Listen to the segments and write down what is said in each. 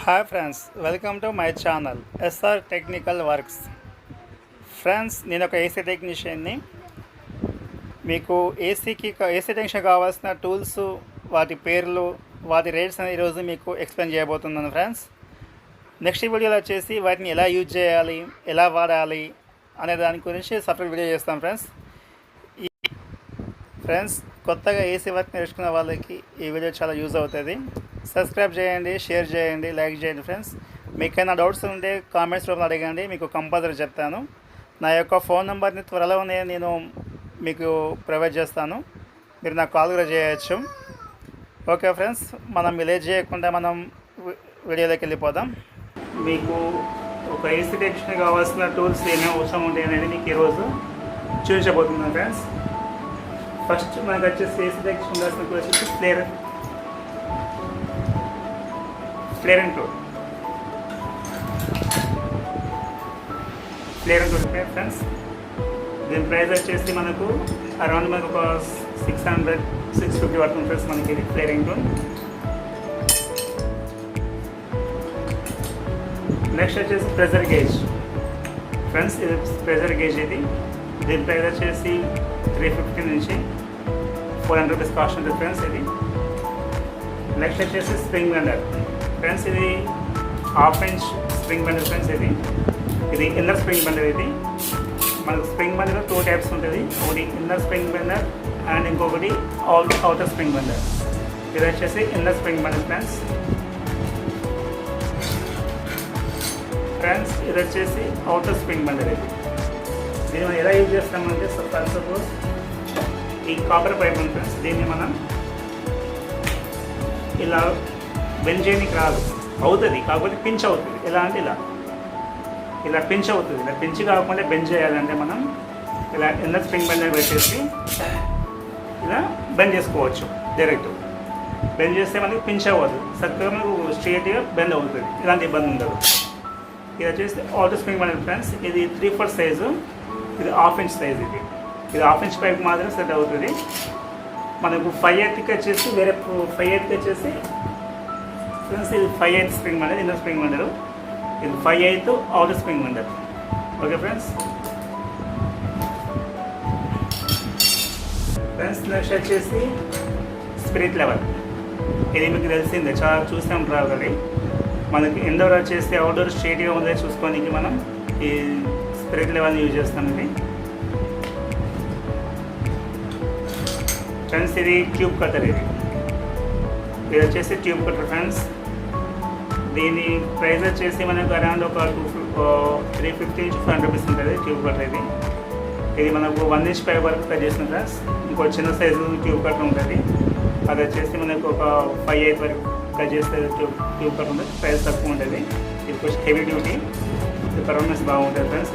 Hi friends, welcome to my channel SR technical works. Friends, నేను ఒక AC టెక్నీషియన్ని. మీకు AC technician కావాల్సిన tools, వాటి పేర్లు, వాటి రేట్స్ అని ఈరోజు మీకు ఎక్స్ప్లెయిన్ చేయబోతున్నాను ఫ్రెండ్స్. నెక్స్ట్ వీడియోలో వచ్చేసి వాటిని ఎలా యూజ్ చేయాలి, ఎలా వాడాలి అనే దాని గురించి సపరేట్ వీడియో చేస్తాం ఫ్రెండ్స్. ఫ్రెండ్స్, కొత్తగా ఏసీ వర్క్ నేర్చుకున్న వాళ్ళకి ఈ వీడియో చాలా యూజ్ అవుతుంది. సబ్స్క్రైబ్ చేయండి, షేర్ చేయండి, లైక్ చేయండి ఫ్రెండ్స్. మీకైనా డౌట్స్ ఉంటే కామెంట్స్ రూపంలో అడగండి, మీకు కంపల్సరీ చెప్తాను. నా యొక్క ఫోన్ నెంబర్ని త్వరలోనే నేను మీకు ప్రొవైడ్ చేస్తాను, మీరు నాకు కాల్ కూడా చేయొచ్చు. ఓకే ఫ్రెండ్స్, మనం లేట్ చేయకుండా మనం వీడియోలోకి వెళ్ళిపోదాం. మీకు ఒక ఏసీ టెక్నీషియన్ కావాల్సిన టూల్స్ ఏమేమి అవసరం ఉంటాయి అనేది మీకు ఈరోజు చూపించబోతున్నాను ఫ్రెండ్స్. ఫస్ట్ మనకు వచ్చేసి ఏసీ టెక్నీషియన్ ఉండాల్సిన టూల్స్ వచ్చి ఫ్లేరింగ్ టూల్ ఫ్రెండ్స్. దీని ప్రైస్ వచ్చేసి మనకు అరౌండ్ మనకు ఒక 600-650 పడుతుంది ఫ్రెండ్స్ మనకి ఇది ఫ్లేరింగ్ టూల్. నెక్స్ట్ వచ్చేసి ప్రెజర్ గేజ్ ఫ్రెండ్స్. ఇది ప్రెజర్ గేజ్. దీని ప్రైస్ వచ్చేసి 350 నుంచి 400 రూపీస్ కాస్ట్ ఉంటుంది ఫ్రెండ్స్ ఇది. నెక్స్ట్ వచ్చేసి స్ప్రింగ్ బెండర్ ఫ్రెండ్స్. ఇది 1/2 ఇంచ్ స్ప్రింగ్ బెండర్ ఫ్రెండ్స్. ఇది ఇన్నర్ స్ప్రింగ్ బెండర్. ఇది మనకు స్ప్రింగ్ బెండర్ 2 టైప్స్ ఉంటుంది. ఒకటి ఇన్నర్ స్ప్రింగ్ బెండర్ అండ్ ఇంకొకటి అవుటర్ స్ప్రింగ్ బెండర్. ఇది వచ్చేసి ఇన్నర్ స్ప్రింగ్ బెండర్ ఫ్రెండ్స్. ఇది వచ్చేసి అవుటర్ స్ప్రింగ్ బెండర్. దీన్ని మనం ఎలా యూజ్ చేస్తామంటే, ఫస్ట్ సపోజ్ ఈ కాపర్ పైప్ ఉంది ఫ్రెండ్స్. దీన్ని మనం ఇలా బెండ్ చేయడానికి రాదు, అవుతుంది, కాకపోతే పించ్ అవుతుంది. ఎలా అంటే ఇలా పించ్ అవుతుంది. ఇలా పించ్ కాకుండా బెండ్ చేయాలంటే మనం ఇలా ఇన్నర్ స్ప్రింగ్ బెండర్ పెట్టేసి ఇలా బెండ్ చేసుకోవచ్చు. డైరెక్ట్ బెండ్ చేస్తే మనకి పించ్ అవ్వదు, చక్కగా మనకు స్ట్రైట్గా బెండ్ అవుతుంది, ఇలాంటి ఇబ్బంది ఉండదు. ఇది వచ్చేసి అవుటర్ స్ప్రింగ్ బెండర్ ఫ్రెండ్స్. ఇది 3/4 సైజు, ఇది 1/2 ఇంచ్ సైజు. ఇది 1/2 ఇంచ్ పైప్ మాత్రమే సెట్ అవుతుంది. మనకు 5/8కి వచ్చేసి వేరే 5/8కి వచ్చేసి ఫ్రెండ్స్ ఇది 5/8 spring Bender, inner spring Bender. ఇది 5/8 outer spring Bender. Okay friends. Next వచ్చేసి స్పిరిట్ లెవెల్. ఇది మీకు తెలిసిందే, చాలా చూస్తూ ఉంటారు ఆల్రెడీ. మనకి ఇండోర్ వచ్చేసి అవుట్డోర్ స్ట్రేట్గా ఉందో చూసుకోనికి మనం ఈ స్పిరిట్ లెవెల్ని యూజ్ చేస్తాం. ఫ్రెండ్స్ ఇది ట్యూబ్ కటర్. ఇది వచ్చేసి ట్యూబ్ కటర్ ఫ్రెండ్స్. దీని ప్రైస్ వచ్చేసి మనకు అరౌండ్ ఒక 350 నుంచి 500 రూపీస్ ఉంటుంది ట్యూబ్ కటర్. ఇది మనకు 1 ఇంచ్ పైప్ వరకు కట్ చేసిన ఫ్రెండ్స్. ఇంకో చిన్న సైజు ట్యూబ్ కటర్ ఉంటుంది, అది వచ్చేసి మనకు ఒక 5/8 వరకు కట్ చేస్తే ట్యూబ్ కటర్ ఉంటుంది. ప్రైస్ తక్కువ ఉంటుంది. ఇది కొంచెం హెవీ డ్యూటీ, ఇది పర్ఫార్మెన్స్ బాగుంటుంది ఫ్రెండ్స్.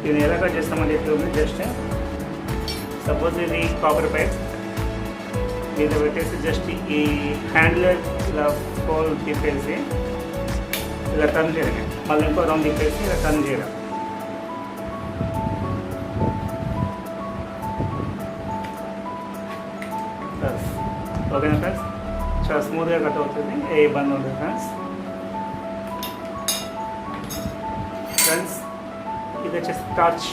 దీన్ని ఎలా కట్ చేస్తామని చెప్పి జస్ట్ సపోజ్ ఇది కాపర్ పైప్, దీంట్లో పెట్టేసి జస్ట్ ఈ హ్యాండిల్ ఇలా ఫోల్ తిప్పేసి ఇలా టర్న్ చేయడం, మళ్ళీ ఇంకో రౌండ్ తిప్పేసి ఇలా టర్న్ చేయడం. ఓకేనా ఫ్రెండ్స్, చాలా స్మూత్గా కట్ అవుతుంది, ఏ ఇబ్బంది ఉంటుంది ఫ్రెండ్స్. ఇది వచ్చేసి టార్చ్.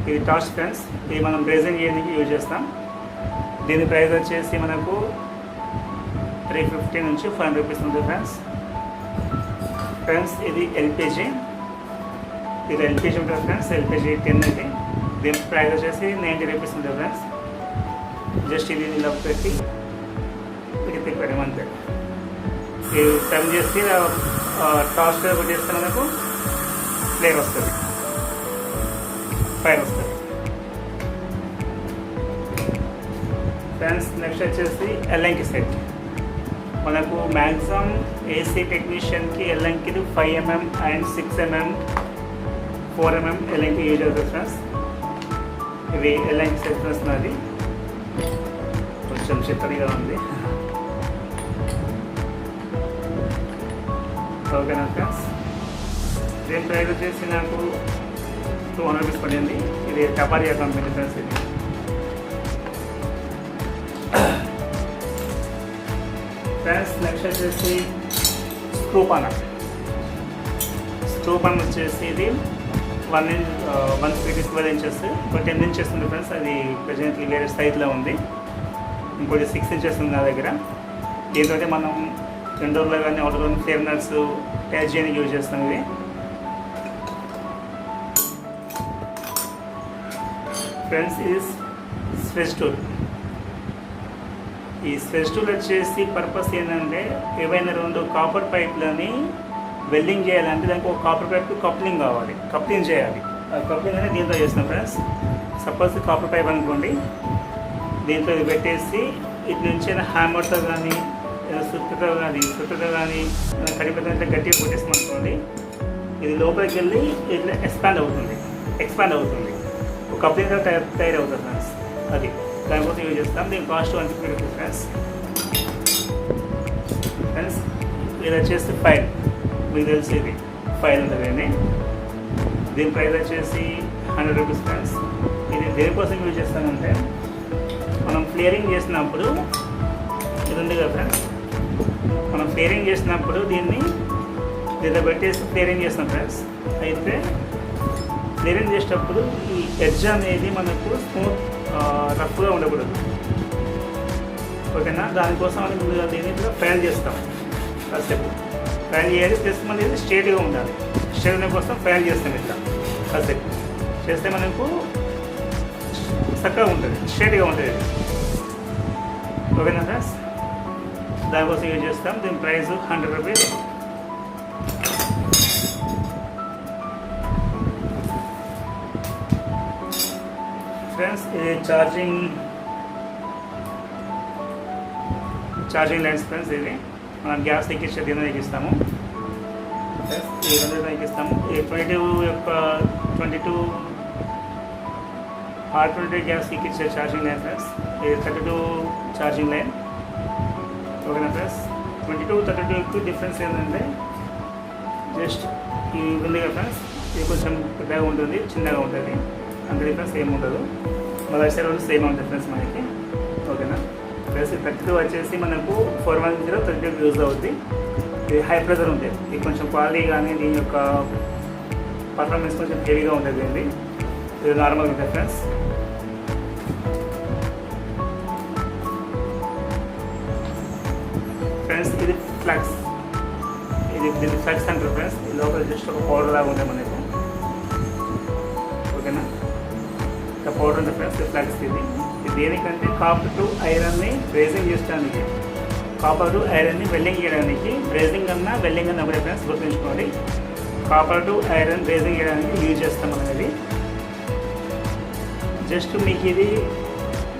ఇది టార్చ్ ఫ్రెండ్స్. ఇది మనం బ్రేజింగ్ చేయడానికి యూజ్ చేస్తాం. దీని ప్రైస్ వచ్చేసి మనకు 350 నుంచి 500 రూపీస్ ఉంటుంది ఫ్రెండ్స్. ఇది ఎల్పిజి. ఇది ఎల్పిజి ఉంటుంది ఫ్రెండ్స్. ఎల్పిజి 10 ఇది. దీని ప్రైస్ వచ్చేసి 90 రూపీస్ ఉంటుంది ఫ్రెండ్స్. జస్ట్ ఇది ఇలా పెట్టి ఇది తిప్పడం అంతే. ఇది టర్న్ చేసి టార్చ్ పెట్టేస్తే మనకు ఫ్లేర్ వస్తుంది, ఫైర్ వస్తుంది ఫ్రెండ్స్. నెక్స్ట్ వచ్చేసి ఎల్ఎంకి సెట్. మనకు మ్యాక్సిమం ఏసీ టెక్నీషియన్కి ఎల్ఎంకి 5 mm అండ్ 6 mm 4 mm ఎల్ఎంకి యూజ్ అవుతుంది ఫ్రెండ్స్. ఇది ఎల్ఎంకి సెట్ వస్తున్నది, కొంచెం చిత్తడిగా ఉంది. ఓకేనా ఫ్రెండ్స్. దీని ప్రైస్ వచ్చేసి నాకు 200 రూపీస్ పడింది. ఇది టపారియా కంపెనీ ఫ్రెండ్స్. ఇది ఫ్రెండ్స్ నెక్స్ట్ వచ్చేసి స్క్రూ పాన్ వచ్చేసి ఇది 1 feet 12 inches, ఒక 10 inches ఉంది ఫ్రెండ్స్. అది ప్రజెంట్లీ వేరే సైజ్లో ఉంది. ఇంకోటి 6 inches ఉంది నా దగ్గర. దీంతో మనం ఇండోర్లో కానీ అవుట్డోర్లో కానీ ఫ్లేర్ నట్స్ అటాచ్ చేయడానికి యూజ్ చేస్తాం. ఇది ఫ్రెండ్స్ ఇది స్ట్రెచ్ టూల్. ఈ స్ట్రెచ్ టూల్ వచ్చేసి పర్పస్ ఏంటంటే ఏవైనా 2 కాపర్ పైప్లని వెల్డింగ్ చేయాలంటే దానికి ఒక కాపర్ పైప్ కప్లింగ్ కావాలి, కప్లింగ్ చేయాలి. ఆ కప్లింగ్ అనేది దీంట్లో చేస్తాం ఫ్రెండ్స్. సపోజ్ కాపర్ పైప్ అనుకోండి, దీంట్లో ఇది పెట్టేసి ఇటు నుంచి హ్యామర్తో కానీ సుత్తతో కానీ కడిపెట్టినట్లే గట్టిగా కొట్టేస్తాం అనుకోండి, ఇది లోపలికి వెళ్ళి ఇట్లా ఎక్స్పాండ్ అవుతుంది. ఒక కప్లింగ్ తయారవుతుంది ఫ్రెండ్స్. అది దానికోసం యూజ్ చేస్తాం. దీని కాస్ట్ 150 రూపీస్ ఫ్రెండ్స్. ఇది వచ్చేసి ఫైల్, మీకు తెలిసి ఇది ఫైల్ ఉంటుందండి. దీని ప్రైస్ వచ్చేసి 100 రూపీస్ ఫ్రెండ్స్. ఇది దేనికోసం యూజ్ చేస్తానంటే మనం ఫ్లేరింగ్ చేసినప్పుడు ఇది ఉంది కదా ఫ్రెండ్స్, మనం ఫ్లేరింగ్ చేసినప్పుడు దీంట్లో పెట్టేసి ఫ్లేరింగ్ చేస్తాం ఫ్రెండ్స్. అయితే ఫ్లేరింగ్ చేసేటప్పుడు ఈ ఎడ్జ్ అనేది మనకు స్మూత్ రఫ్గా ఉండకూడదు, ఓకేనా. దానికోసం మనం దీన్ని ఇట్లా ఫ్రైల్ చేస్తాం. కాసేపు ఫ్రైల్ చేయాలి, ప్లస్ మన ఇది స్ట్రేట్గా ఉండాలి. స్ట్రేట్ కోసం ఫ్రైల్ చేస్తాం. ఇట్లా కాసేపు చేస్తే మనకు చక్కగా ఉంటుంది, స్ట్రేట్గా ఉంటుంది, ఓకేనా ఫ్రెండ్స్. దానికోసం యూజ్ చేస్తాం. దీని ప్రైస్ 100 రూపీస్. ఫ్రెండ్స్ ఇది ఛార్జింగ్ లైన్స్ ఫ్రెండ్స్. ఇది మనం గ్యాస్ ఎక్కించే దీని ఎక్కిస్తాము. ఈ 2 ఎక్కిస్తాము. ఈ 22 R22 గ్యాస్ ఎక్కించే ఛార్జింగ్ లైన్ ఫ్రెండ్స్. ఇది 32 ఛార్జింగ్ లైన్, ఓకేనా ఫ్రెండ్స్. 22, 32 డిఫరెన్స్ ఏంటంటే జస్ట్ ఈ ఉంది కదా ఫ్రెండ్స్, ఇది కొంచెం పెద్దగా ఉంటుంది, చిన్నగా ఉంటుంది. అంత డిఫరెన్స్ ఏమి ఉండదు. మళ్ళీ సైడ్ కూడా సేమ్ ఉంటుంది ఫ్రెండ్స్ మనకి, ఓకేనా. ప్లస్ 32 వచ్చేసి మనకు 410 32 యూజ్ అవుతుంది. ఇది హై ప్రెజర్ ఉంటుంది. ఇది కొంచెం క్వాలిటీ కానీ దీని యొక్క పర్ఫార్మెన్స్ కొంచెం హెవీగా ఉంటుంది అండి. ఇది నార్మల్ ఉంటుంది ఫ్రెండ్స్. ఫ్రెండ్స్ ఇది ఫ్లక్స్, ఇది ఫ్లక్స్ అంటారు ఫ్రెండ్స్. ఈ లోపల జస్ట్ ఒక పౌడర్ లాగా ఉంటుంది మనకు, ఓకేనా. ఇంకా పౌడర్ ఉంది ఫ్రెండ్స్. ఫ్లక్స్ ఇది దేనికంటే కాపర్ టు ఐరన్ని బ్రేజింగ్ చేయడానికి, కాపర్ టు ఐరన్ని వెల్డింగ్ చేయడానికి. బ్రేజింగ్ అన్నా వెల్డింగ్ అన్నా ఒకటే ఫ్రెండ్స్, గుర్తుంచుకోండి. కాపర్ టు ఐరన్ బ్రేజింగ్ చేయడానికి యూజ్ చేస్తాం అనేది. జస్ట్ మీకు ఇది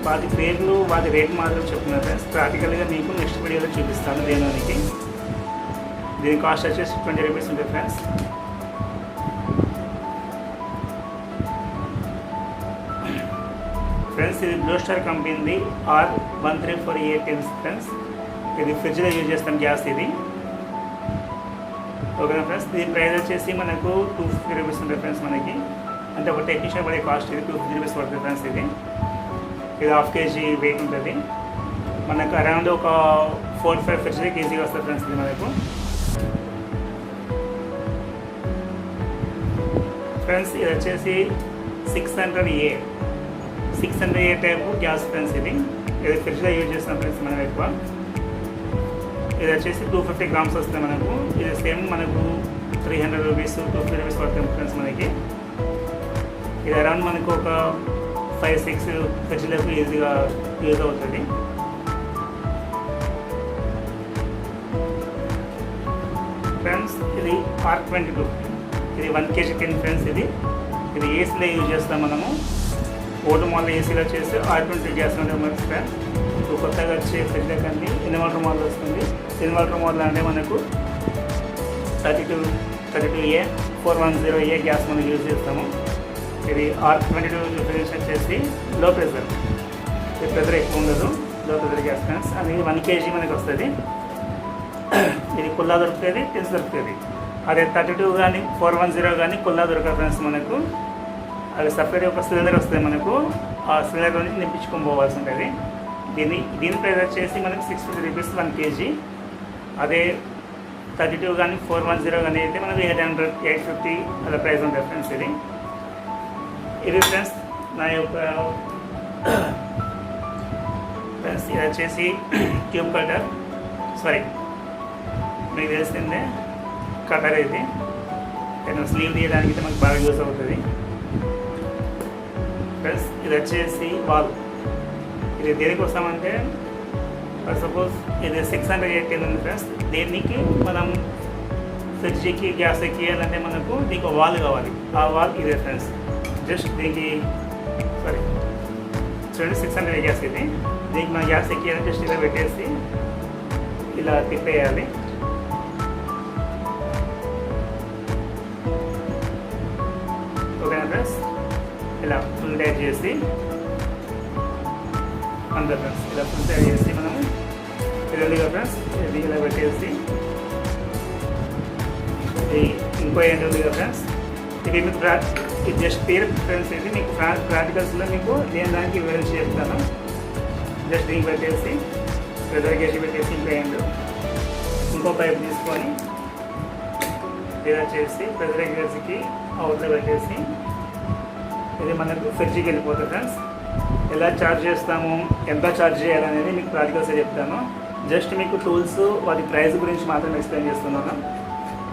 వాటి పేర్లు వాటి రేట్ మాత్రం చెప్తున్నారు ఫ్రెండ్స్. ప్రాక్టికల్గా మీకు నెక్స్ట్ వీడియోలో చూపిస్తాను దేనికి. దీని కాస్ట్ వచ్చేసి 20 రూపీస్ ఉంటుంది ఫ్రెండ్స్. ఫ్రెండ్స్ ఇది బ్లూ స్టార్ కంపెనీది R134A ఫ్రెండ్స్. ఇది ఫ్రిడ్జ్లో యూజ్ చేస్తాం గ్యాస్ ఇది, ఓకేనా ఫ్రెండ్స్. దీని ప్రైస్ వచ్చేసి మనకు 250 రూపీస్ ఉంటుంది ఫ్రెండ్స్ మనకి. అంటే ఒక టెక్నీషియన్ పడే కాస్ట్ ఇది 250 రూపీస్ పడుతుంది ఫ్రెండ్స్. ఇది 1/2 kg వెయిట్ ఉంటుంది మనకు. అరౌండ్ ఒక 4-5 ఫ్రిడ్జ్కి ఈజీగా వస్తుంది ఫ్రెండ్స్ ఇది మనకు. ఫ్రెండ్స్ ఇది వచ్చేసి 600A టైపు గ్యాస్ ఫ్రెండ్స్. ఇది ఫ్రిడ్జ్లో యూజ్ చేస్తాం ఫ్రెండ్స్ మనం ఎక్కువ. ఇది వచ్చేసి 250 grams వస్తుంది మనకు. ఇది సేమ్ మనకు 300 రూపీస్ 250 రూపీస్ పడుతుంది ఫ్రెండ్స్ మనకి. ఇది అరౌండ్ మనకు ఒక 5-6 ఫ్రిడ్జ్లకు ఈజీగా యూజ్ అవుతుంది. ఫ్రెండ్స్ ఇది R22, ఇది 1 kg టిన్ ఫ్రెండ్స్. ఇది ఏసీలో యూజ్ చేస్తాం మనము. ఓటు మోడల్ ఏసీలో వచ్చేసి R22 గ్యాస్ ఉంటుంది ఫ్రెండ్స్. ఇప్పుడు కొత్తగా వచ్చే ఫ్రిడ్జ్ కానీ ఇన్వర్టర్ మోడల్ వస్తుంది. ఇన్వర్టర్ మోడల్ అంటే మనకు 32A 410A గ్యాస్ మనం యూజ్ చేస్తాము. ఇది R22 ఫ్రిడ్జ్ వచ్చేసి లో ప్రెషర్, ఇది ప్రెషర్ ఎక్కువ ఉండదు, లో ప్రెషర్ గ్యాస్ ఫ్రెండ్స్. అది 1 kg మనకి వస్తుంది. ఇది కుల్లా దొరుకుతుంది, టిన్స్ దొరుకుతుంది. అదే 32 కానీ 410 కానీ కుల్లా దొరకదు ఫ్రెండ్స్ మనకు. అది సపరేట్ ఒక సిలిండర్ వస్తుంది మనకు. ఆ సిలిండర్ నుంచి నింపించుకొని పోవాల్సి ఉంటుంది. దీని ప్రైస్ వచ్చేసి మనకు 650 రూపీస్ 1 kg. అదే 32 కానీ 410 కానీ అయితే మనకు 800 850 అలా ప్రైస్ ఉంటుంది ఫ్రెండ్స్. ఇది ఫ్రెండ్స్ నా యొక్క ఫ్రెండ్స్. ఇది వచ్చేసి ట్యూబ్ కటర్, సారీ మీకు తెలిసిందే కటర్. ఇది నేను స్లీవ్ తీయడానికి అయితే మనకు బాగా యూస్ అవుతుంది ఫ్రెండ్స్. ఇది వచ్చేసి వాల్. ఇది దేనికి వస్తామంటే సపోజ్ ఇది 680 ఉంది ఫ్రెండ్స్. దీనికి మనం ఫ్రిడ్జ్కి గ్యాస్ ఎక్కియాలంటే మనకు దీనికి వాల్ కావాలి. ఆ వాల్ ఇదే ఫ్రెండ్స్. జస్ట్ దీనికి సారీ చూడండి 600 గ్యాస్ ఇది. దీనికి మనం గ్యాస్ ఎక్కియాలని జస్ట్ ఇలా పెట్టేసి ఇలా తిప్పేయాలి. ఓకేనా ఫ్రెండ్స్. ఇలా ఫుల్ టైట్ చేసి అంతే ఫ్రెండ్స్. ఇలా ఫుల్ టైట్ చేసి మనము ఇది ఉంది కదా ఫ్రెండ్స్, ఇది ఇలా పెట్టేసి ఇంకో ఏంటి ఉంది కదా ఫ్రెండ్స్. ఇది మీకు ఇది జస్ట్ పేరు ఫ్రెండ్స్. ఇది మీకు ప్రాక్టికల్స్లో మీకు నేను దానికి వివరించి చెప్తాను. జస్ట్ దీనికి పెట్టేసి ప్రెజర్ గేసి పెట్టేసి ఇంకో పైప్ తీసుకొని ఇలా చేసి ప్రెజర్ గేసికి అవుట్లో పెట్టేసి ఇది మనకు ఫ్రిడ్జ్కి వెళ్ళిపోతుంది ఫ్రెండ్స్. ఎలా ఛార్జ్ చేస్తాము, ఎంత ఛార్జ్ చేయాలనేది మీకు ప్రాక్టికల్స్ చెప్తాను. జస్ట్ మీకు టూల్స్ వాటి ప్రైస్ గురించి మాత్రం ఎక్స్ప్లెయిన్ చేస్తున్నాను.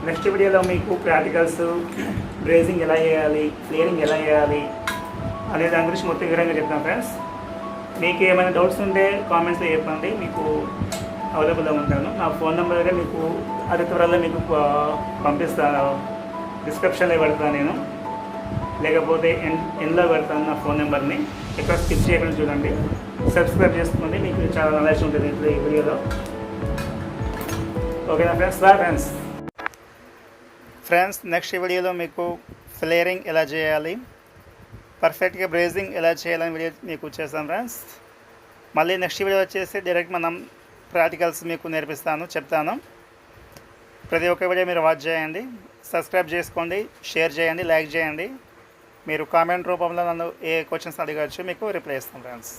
నెక్స్ట్ వీడియోలో మీకు ప్రాక్టికల్స్, బ్రేజింగ్ ఎలా చేయాలి, ఫ్లేరింగ్ ఎలా చేయాలి అనే దాని గురించి మొత్తం వివరంగా చెప్తాను ఫ్రెండ్స్. మీకు ఏమైనా డౌట్స్ ఉంటే కామెంట్స్లో చెప్పండి, మీకు అవైలబుల్గా ఉంటాను. నా ఫోన్ నెంబర్ దగ్గర మీకు అతి త్వరలో మీకు పంపిస్తాను, డిస్క్రిప్షన్లో పెడతాను నేను, లేకపోతే ఎండ్లో పెడతాను నా ఫోన్ నెంబర్ని. ఎక్కడ స్కిప్ చేయకుండా చూడండి, సబ్స్క్రైబ్ చేసుకోండి, మీకు చాలా నాలెడ్జ్ ఉంటుంది ఇప్పుడు ఈ వీడియోలో. ఓకేనా ఫ్రెండ్స్. Bye friends. నెక్స్ట్ వీడియోలో మీకు ఫ్లేరింగ్ ఎలా చేయాలి, పర్ఫెక్ట్గా బ్రేజింగ్ ఎలా చేయాలని వీడియో మీకు చేస్తాను ఫ్రెండ్స్. మళ్ళీ నెక్స్ట్ వీడియో వచ్చేసి డైరెక్ట్ మనం ప్రాక్టికల్స్ మీకు నేర్పిస్తాను, చెప్తాను. ప్రతి ఒక్క వీడియో మీరు వాచ్ చేయండి, సబ్స్క్రైబ్ చేసుకోండి, షేర్ చేయండి, లైక్ చేయండి. మీరు కామెంట్ రూపంలో నన్ను ఏ క్వశ్చన్స్ అడగచ్చు, మీకు రిప్లై ఇస్తాను ఫ్రెండ్స్.